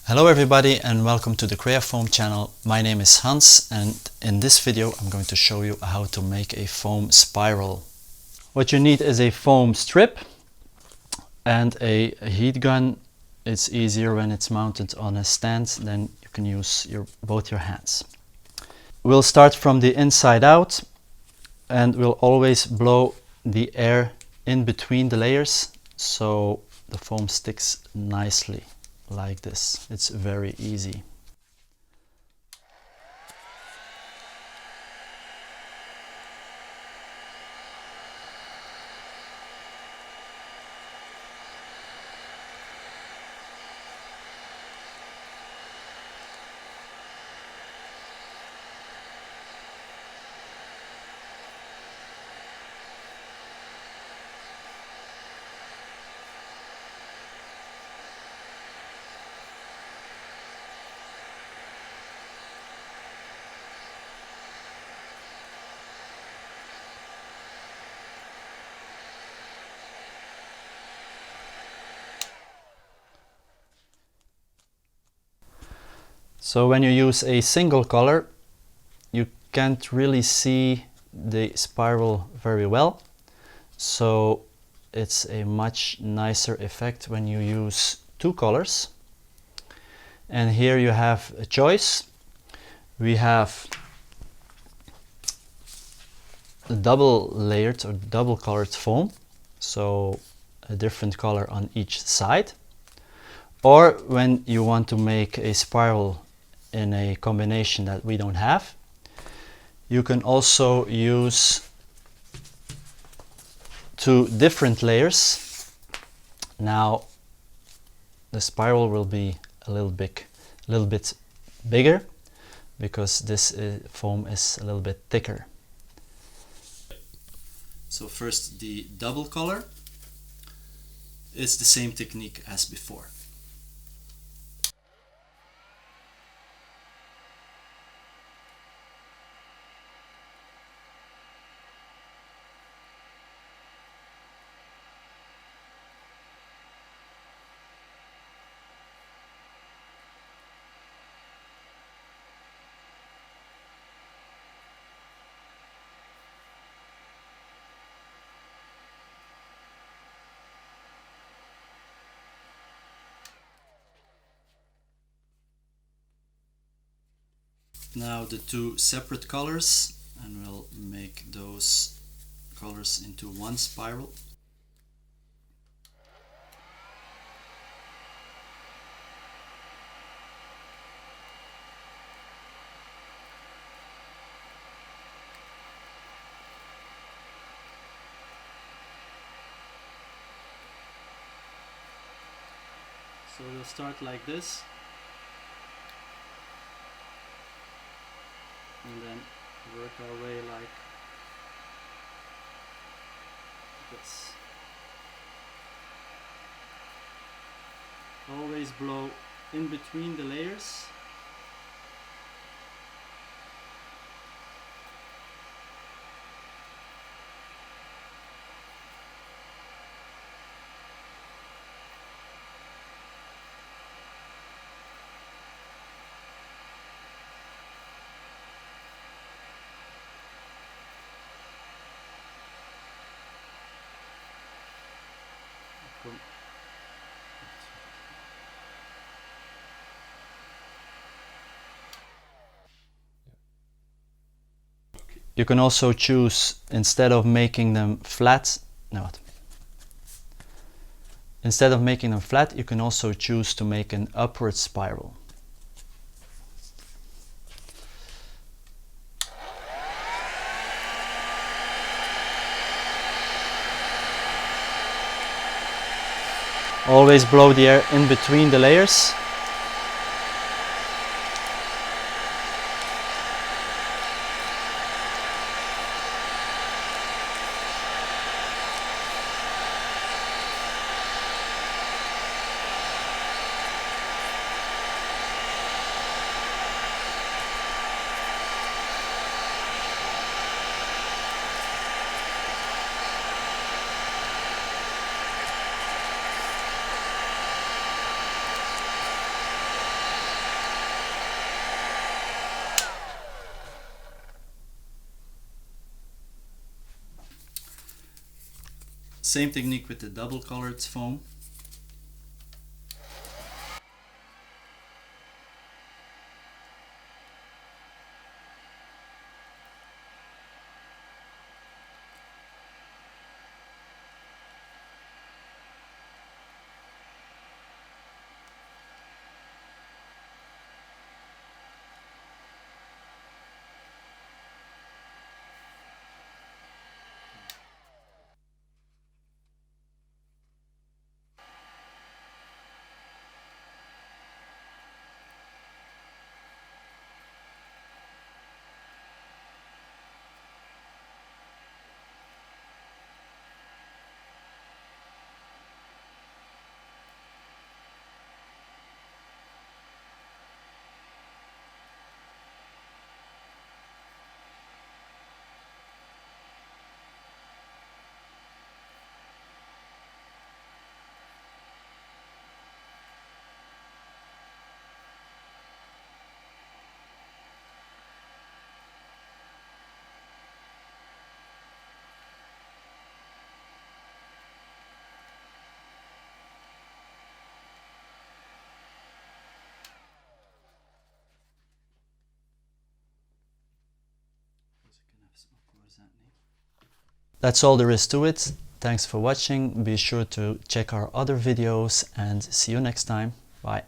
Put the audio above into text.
Hello everybody and welcome to the Creafoam channel. My name is Hans and in this video I'm going to show you how to make a foam spiral. What you need is a foam strip and a heat gun. It's easier when it's mounted on a stand, then you can use both your hands. We'll start from the inside out and we'll always blow the air in between the layers so the foam sticks nicely. Like this. It's very easy. So when you use a single color, you can't really see the spiral very well. So it's a much nicer effect when you use two colors. And here you have a choice. We have a double layered or double colored foam. So a different color on each side. Or when you want to make a spiral in a combination that we don't have, you can also use two different layers. Now the spiral will be a little bit bigger because this foam is a little bit thicker. So first the double color. It's the same technique as before. Now the two separate colors, and we'll make those colors into one spiral. So we'll start like this. And then work our way like this. Always blow in between the layers. You can also choose, instead of making them flat, instead of making them flat, you can also choose to make an upward spiral. Always blow the air in between the layers. Same technique with the double colored foam. That's all there is to it. Thanks for watching. Be sure to check our other videos and see you next time. Bye.